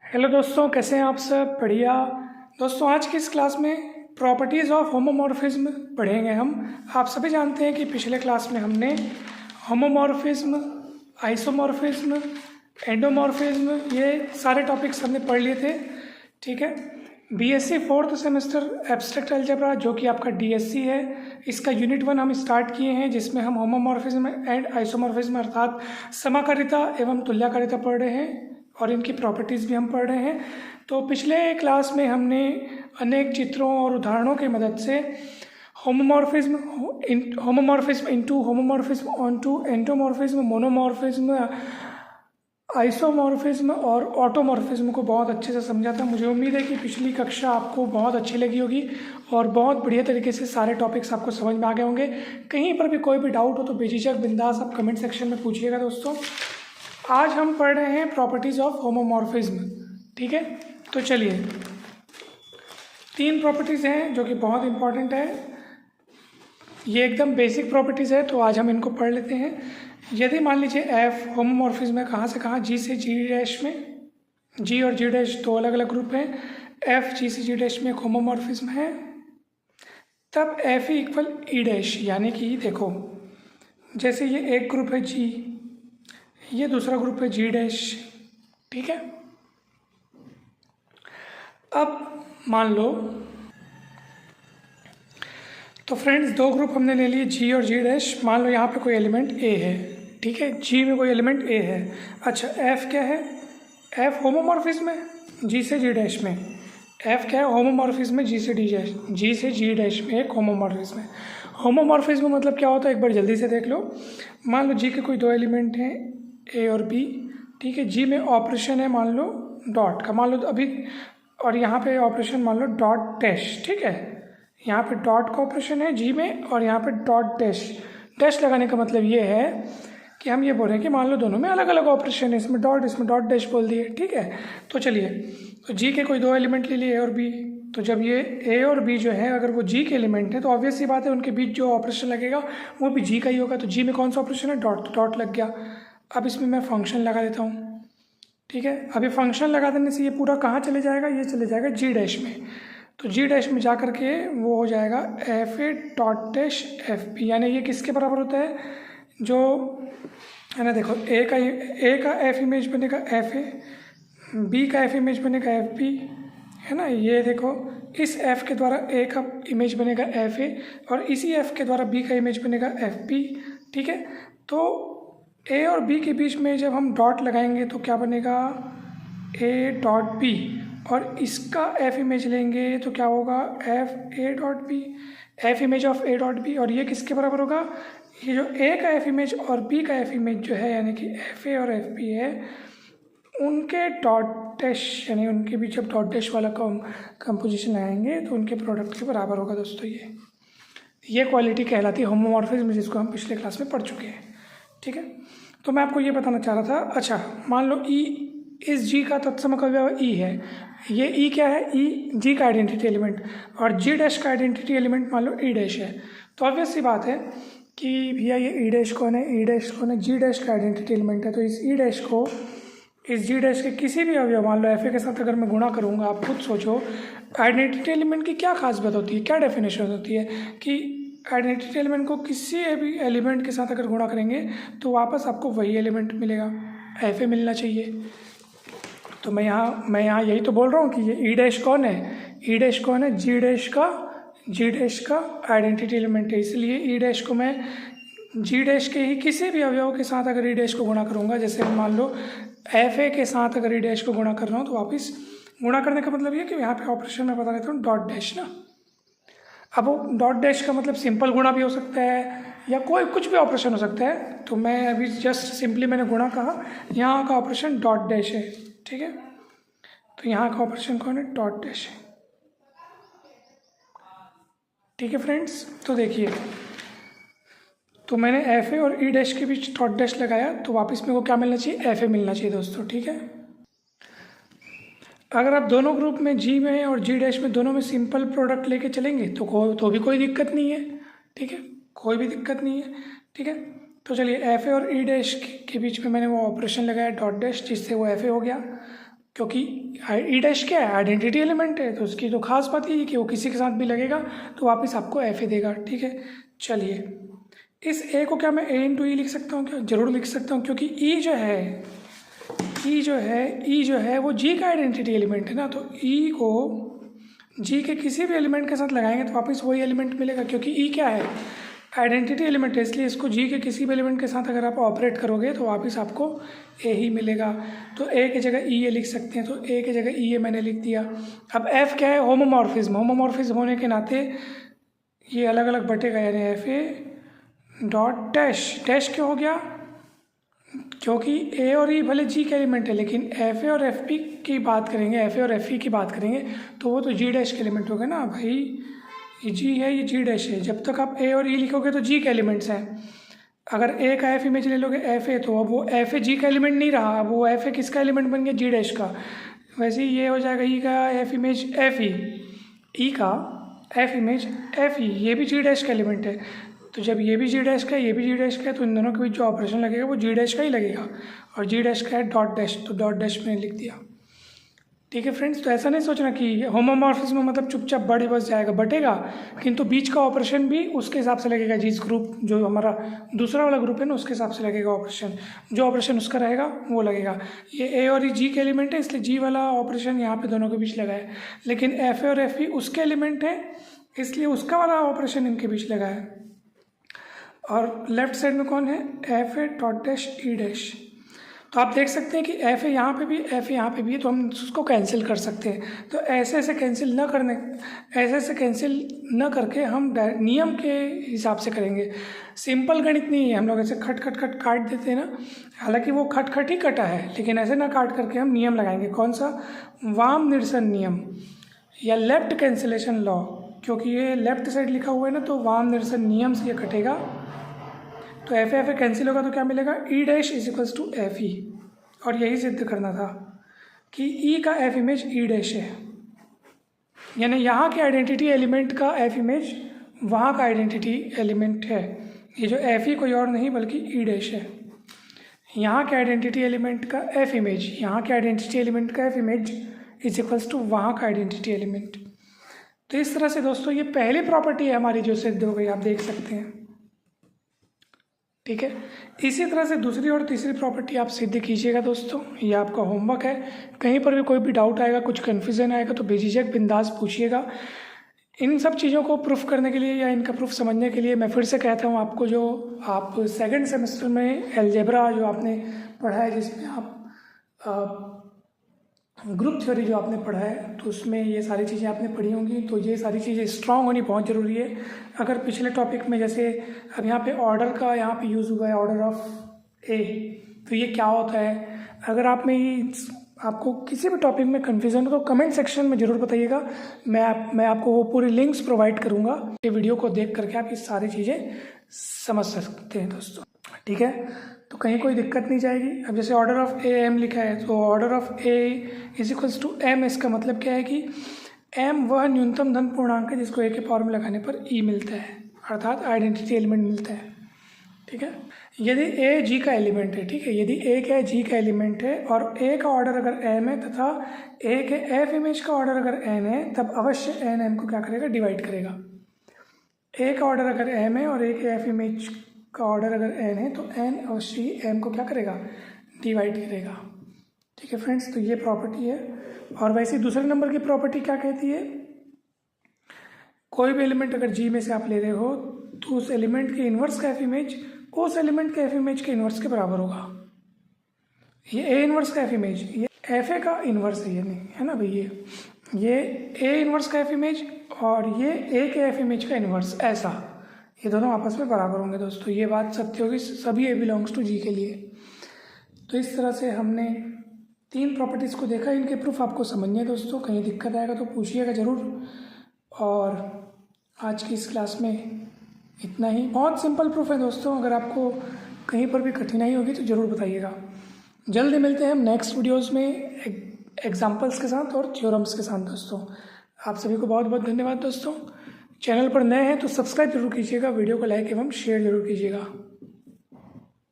Hello दोस्तों, कैसे हैं आप सब? बढ़िया। दोस्तों, आज की इस क्लास में प्रॉपर्टीज़ ऑफ होमोमॉर्फिज्म पढ़ेंगे हम। आप सभी जानते हैं कि पिछले क्लास में हमने होमोमॉर्फिज्म, आइसोमॉर्फिज्म, एंडोमॉर्फिज्म ये सारे टॉपिक्स हमने पढ़ लिए थे। ठीक है। BSc fourth semester abstract algebra जो कि आपका डीएससी है, इसका यूनिट 1 हम स्टार्ट किए हैं, जिसमें हम होमोमॉर्फिज्म एंड आइसोमॉर्फिज्म अर्थात समाकारिता एवं तुल्यकारिता पढ़ रहे हैं और इनकी प्रॉपर्टीज़ भी हम पढ़ रहे हैं। तो पिछले क्लास में हमने अनेक चित्रों और उदाहरणों की मदद से homomorphism into, homomorphism onto, endomorphism, monomorphism, isomorphism और ऑटोमॉर्फिज्म को बहुत अच्छे से समझा था। मुझे उम्मीद है कि पिछली कक्षा आपको बहुत अच्छी लगी होगी और बहुत बढ़िया तरीके से सारे टॉपिक्स आपको समझ में आ गए होंगे। कहीं पर भी कोई भी डाउट हो तो बेझिझक बिंदास आप कमेंट सेक्शन में पूछिएगा। दोस्तों, आज हम पढ़ रहे हैं प्रॉपर्टीज़ ऑफ होमोमॉर्फिज्म। ठीक है, तो चलिए, 3 प्रॉपर्टीज़ हैं जो कि बहुत इंपॉर्टेंट है। ये एकदम बेसिक प्रॉपर्टीज़ है, तो आज हम इनको पढ़ लेते हैं। यदि मान लीजिए एफ होमोमॉर्फिज्म है कहाँ से कहाँ, जी से जी डैश में, जी और जी डैश 2 अलग अलग ग्रुप हैं, एफ जी से जी डैश में एक होमोमॉर्फिज्म है, तब एफ ई इक्वल ई डैश, यानी कि देखो, जैसे ये एक ग्रुप है जी, ये दूसरा ग्रुप है जी डैश। ठीक है। अब मान लो, तो फ्रेंड्स 2 ग्रुप हमने ले लिए जी और जी डैश। मान लो यहाँ पे कोई एलिमेंट ए है। ठीक है, जी में कोई एलिमेंट ए है। अच्छा, एफ क्या है? एफ होमोमॉर्फिज्म है जी से जी डैश में। एफ क्या है? होमोमॉर्फिज्म में जी से डी डैश, जी से जी डैश में एक होमोमॉर्फिज्म है। होमोमॉर्फिज्म मतलब क्या होता है, एक बार जल्दी से देख लो। मान लो जी के कोई 2 एलिमेंट हैं, ए और बी। ठीक है, जी में ऑपरेशन है मान लो डॉट का, मान लो अभी, और यहाँ पे ऑपरेशन मान लो डॉट डैश। ठीक है, यहाँ पे डॉट का ऑपरेशन है जी में और यहाँ पे डॉट डैश। डैश लगाने का मतलब ये है कि हम ये बोल रहे हैं कि मान लो दोनों में अलग अलग ऑपरेशन है, इसमें डॉट डैश बोल दिए। ठीक है, तो चलिए, तो जी के कोई 2 एलिमेंट ले लिए, ए और बी। तो जब ये ए और बी जो है, अगर वो जी के एलिमेंट है तो ऑब्वियस सी बात है उनके बीच जो ऑपरेशन लगेगा वो भी जी का ही होगा। तो जी में कौन सा ऑपरेशन है? डॉट, तो डॉट लग गया। अब इसमें मैं फंक्शन लगा देता हूँ। ठीक है, अभी फंक्शन लगा देने से ये पूरा कहाँ चले जाएगा? ये चले जाएगा जी डैश में। तो जी डैश में जा कर के वो हो जाएगा F A dot dash F B, यानी ये किसके बराबर होता है? जो है ना, देखो, ए का एफ इमेज बनेगा एफ ए, बी का एफ इमेज बनेगा एफ बी, है ना। ये देखो, इस एफ के द्वारा ए का इमेज बनेगा एफ ए और इसी एफ के द्वारा बी का इमेज बनेगा एफ बी। ठीक है, तो ए और बी के बीच में जब हम डॉट लगाएंगे तो क्या बनेगा? ए डॉट बी, और इसका एफ इमेज लेंगे तो क्या होगा? F A dot B, F image of A dot B. और ये किसके बराबर होगा? ये जो ए का एफ इमेज और बी का एफ इमेज जो है, यानी कि एफ ए और एफ बी है, उनके डॉट डैश, यानी उनके बीच जब डॉट डैश वाला कंपोजिशन लगाएंगे तो उनके प्रोडक्ट के बराबर होगा। दोस्तों, ये क्वालिटी कहलाती है होमोमॉर्फिज्म, जिसको हम पिछले क्लास में पढ़ चुके हैं। ठीक है, तो मैं आपको ये बताना चाह रहा था। अच्छा, मान लो ई, इस जी का तत्समकव्य ई है। ये ई क्या है? ई जी का आइडेंटिटी एलिमेंट, और जी डैश का आइडेंटिटी एलिमेंट मान लो ई डैश है। तो ऑब्वियस सी बात है कि भैया ये ई डैश कौन है? ई डैश कौन है? जी डैश का आइडेंटिटी एलिमेंट है। तो इस ई डैश को इस जी डैश के किसी भी अवयव, मान लो एफ ए के साथ अगर मैं गुणा करूँगा, आप खुद सोचो आइडेंटिटी एलिमेंट की क्या खास बात होती है, क्या डेफिनेशन होती है कि आइडेंटिटी एलिमेंट को किसी भी एलिमेंट के साथ अगर गुणा करेंगे तो वापस आपको वही एलिमेंट मिलेगा, एफ ए मिलना चाहिए। तो मैं यहाँ यही तो बोल रहा हूँ कि ये ई डैश कौन है? ई डैश कौन है? जी डैश का आइडेंटिटी एलिमेंट है। इसलिए ई डैश को मैं जी डैश के ही किसी भी अवयव के साथ अगर ई डैश को गुणा करूँगा, जैसे मान लो एफ ए के साथ अगर ई डैश को गुणा कर रहा हूँ, तो वापस गुणा करने का मतलब ये कि यहाँ पे ऑपरेशन में बता देता हूँ डॉट डैश ना। अब वो डॉट डैश का मतलब सिंपल गुणा भी हो सकता है या कोई कुछ भी ऑपरेशन हो सकता है। तो मैं अभी जस्ट सिंपली मैंने गुणा कहा, यहाँ का ऑपरेशन डॉट डैश है। ठीक है, तो यहाँ का ऑपरेशन कौन है? डॉट डैश है। ठीक है फ्रेंड्स, तो देखिए, तो मैंने एफ ए और ई डैश के बीच डॉट डैश लगाया, तो वापस मेरे को क्या मिलना चाहिए? एफ ए मिलना चाहिए दोस्तों। ठीक है, अगर आप दोनों ग्रुप में जी में और जी डैश में दोनों में सिंपल प्रोडक्ट लेके चलेंगे तो भी कोई दिक्कत नहीं है। ठीक है, कोई भी दिक्कत नहीं है। ठीक है, तो चलिए, एफ ए और ई डैश के बीच में मैंने वो ऑपरेशन लगाया डॉट डैश, जिससे वो एफ ए हो गया। क्योंकि ई डैश क्या है, आइडेंटिटी एलिमेंट है, तो उसकी तो खास बात ये है कि वो किसी के साथ भी लगेगा तो वापस आपको एफ ए देगा। ठीक है, चलिए इस ए को क्या मैं ए इंटू ई लिख सकता हूँ क्या? जरूर लिख सकता हूँ, क्योंकि ई जो है वो जी का आइडेंटिटी एलिमेंट है ना, तो ई को जी के किसी भी एलिमेंट के साथ लगाएंगे तो वापस वही एलिमेंट मिलेगा, क्योंकि ई क्या है, आइडेंटिटी एलिमेंट है, इसलिए इसको जी के किसी भी एलिमेंट के साथ अगर आप ऑपरेट करोगे तो वापस आपको ए ही मिलेगा। तो ए की जगह ई ए लिख सकते हैं, तो ए की जगह ई ए मैंने लिख दिया। अब एफ क्या है, होमोमॉर्फिज्म होने के नाते ये अलग अलग बटेगा, यानी एफ ए डॉट डैश क्यों हो गया, क्योंकि ए और ई भले जी का एलिमेंट है, लेकिन एफ ए और एफ पी की बात करेंगे, एफ ए और एफ ई की बात करेंगे तो वो तो जी डैश के एलिमेंट हो गए ना भाई, ये जी है ये जी डैश है। जब तक आप ए और ई लिखोगे तो जी के एलिमेंट्स हैं, अगर ए का एफ इमेज ले लोगे एफ ए, तो अब वो एफ ए जी का एलिमेंट नहीं रहा, अब वो एफ ए किसका एलिमेंट बन गया, जी डैश का। वैसे ही ये हो जाएगा ई का एफ इमेज एफ ई का एफ इमेज एफ ई, ये भी जी डैश का एलिमेंट है। तो जब ये भी जी डैश का है, ये भी जी डैश का है, तो इन दोनों के बीच जो ऑपरेशन लगेगा वो जी डैश का ही लगेगा, और जी डैश का है डॉट डैश, तो डॉट डैश मैंने लिख दिया। ठीक है फ्रेंड्स, तो ऐसा नहीं सोचना कि होमोमॉर्फिज्म मतलब चुपचाप बड़ी बस जाएगा, बटेगा, किंतु बीच का ऑपरेशन भी उसके हिसाब से लगेगा, जिस ग्रुप जो हमारा दूसरा वाला ग्रुप है ना उसके हिसाब से लगेगा ऑपरेशन, जो ऑपरेशन उसका रहेगा वो लगेगा। ये ए और ई जी के एलिमेंट है, इसलिए जी वाला ऑपरेशन यहाँ पे दोनों के बीच लगा है, लेकिन एफ ए और एफ ई उसके एलिमेंट है, इसलिए उसका वाला ऑपरेशन इनके बीच लगा है। और लेफ्ट साइड में कौन है, F A dot dash E dash, तो आप देख सकते हैं कि एफ ए यहाँ पे भी, एफ ए यहाँ पे भी है, तो हम उसको कैंसिल कर सकते हैं। तो ऐसे कैंसिल न करके हम नियम के हिसाब से करेंगे। सिंपल गणित नहीं है, हम लोग ऐसे खट काट देते हैं ना, हालांकि वो खट ही कटा है, लेकिन ऐसे ना काट करके हम नियम लगाएंगे। कौन सा, वाम निरसन नियम या लेफ्ट कैंसिलेशन लॉ, क्योंकि ये लेफ्ट साइड लिखा हुआ है ना, तो वाम निरसन नियम से ये कटेगा, तो एफ ए कैंसिल होगा तो क्या मिलेगा, E dash is equals to F E. और यही सिद्ध करना था कि ई का एफ इमेज ई डैश है, यानी यहाँ के आइडेंटिटी एलिमेंट का एफ इमेज वहाँ का आइडेंटिटी एलिमेंट है। ये जो एफ ई कोई और नहीं बल्कि ई डैश है। यहाँ के आइडेंटिटी एलिमेंट का एफ इमेज, यहाँ के आइडेंटिटी एलिमेंट का F image is equals to वहाँ का आइडेंटिटी एलिमेंट। तो इस तरह से दोस्तों ये पहली प्रॉपर्टी है हमारी जो सिद्ध हो गई, आप देख सकते हैं। ठीक है, इसी तरह से दूसरी और तीसरी प्रॉपर्टी आप सिद्ध कीजिएगा दोस्तों, ये आपका होमवर्क है। कहीं पर भी कोई भी डाउट आएगा, कुछ कन्फ्यूज़न आएगा तो बेझिझक बिंदास पूछिएगा। इन सब चीज़ों को प्रूफ करने के लिए या इनका प्रूफ समझने के लिए मैं फिर से कहता हूँ आपको, जो आप सेकंड सेमेस्टर में अलजेब्रा जो आपने पढ़ा है, जिसमें आप ग्रुप थ्योरी जो आपने पढ़ा है, तो उसमें ये सारी चीज़ें आपने पढ़ी होंगी, तो ये सारी चीज़ें स्ट्रांग होनी बहुत ज़रूरी है। अगर पिछले टॉपिक में जैसे अब यहाँ पे ऑर्डर का यहाँ पे यूज़ हुआ है, ऑर्डर ऑफ ए, तो ये क्या होता है, अगर आप में आपको किसी भी टॉपिक में कन्फ्यूज़न हो तो कमेंट सेक्शन में ज़रूर बताइएगा। मैं आपको वो पूरी लिंक्स प्रोवाइड करूँगा, ये वीडियो को देख करके आप ये सारी चीज़ें समझ सकते हैं दोस्तों। ठीक है, तो कहीं कोई दिक्कत नहीं जाएगी। अब जैसे ऑर्डर ऑफ ए एम लिखा है, तो order of A is equals to M, इसका मतलब क्या है कि एम वह न्यूनतम धन पूर्णांक है जिसको ए के पावर में लगाने पर ई मिलता है, अर्थात आइडेंटिटी एलिमेंट मिलता है। ठीक है, यदि ए जी का एलिमेंट है, ठीक है, यदि ए क्या है, जी का एलिमेंट है, और ए का ऑर्डर अगर एम है तथा ए के एफ इमेज का ऑर्डर अगर एन है, तब अवश्य एन एम को क्या करेगा, डिवाइड करेगा। ए का ऑर्डर अगर एम है और ए के एफ इमेज का ऑर्डर अगर एन है, तो एन अवश्य एम को क्या करेगा, डिवाइड करेगा। ठीक है फ्रेंड्स, तो ये प्रॉपर्टी है। और वैसे दूसरे नंबर की प्रॉपर्टी क्या कहती है, कोई भी एलिमेंट अगर जी में से आप ले रहे हो तो उस एलिमेंट के इन्वर्स का एफ इमेज उस एलिमेंट के एफ इमेज के इन्वर्स के बराबर होगा। ये ए इन्वर्स का एफ इमेज, ये एफ ए का इन्वर्स है, ये नहीं है ना भाई, ये ए इन्वर्स का एफ इमेज और ये ए के एफ इमेज का इन्वर्स, ऐसा ये दोनों आपस में बराबर होंगे दोस्तों। ये बात सत्य होगी सभी ए बिलोंग्स टू जी के लिए। तो इस तरह से हमने 3 प्रॉपर्टीज़ को देखा, इनके प्रूफ आपको समझने हैं दोस्तों। कहीं दिक्कत आएगा तो पूछिएगा ज़रूर। और आज की इस क्लास में इतना ही, बहुत सिंपल प्रूफ है दोस्तों। अगर आपको कहीं पर भी कठिनाई होगी तो ज़रूर बताइएगा। जल्दी मिलते हैं हम नेक्स्ट वीडियोज़ में एग्जाम्पल्स के साथ और थ्योरम्स के साथ दोस्तों। आप सभी को बहुत बहुत धन्यवाद दोस्तों। चैनल पर नए हैं तो सब्सक्राइब जरूर कीजिएगा, वीडियो को लाइक एवं शेयर जरूर कीजिएगा।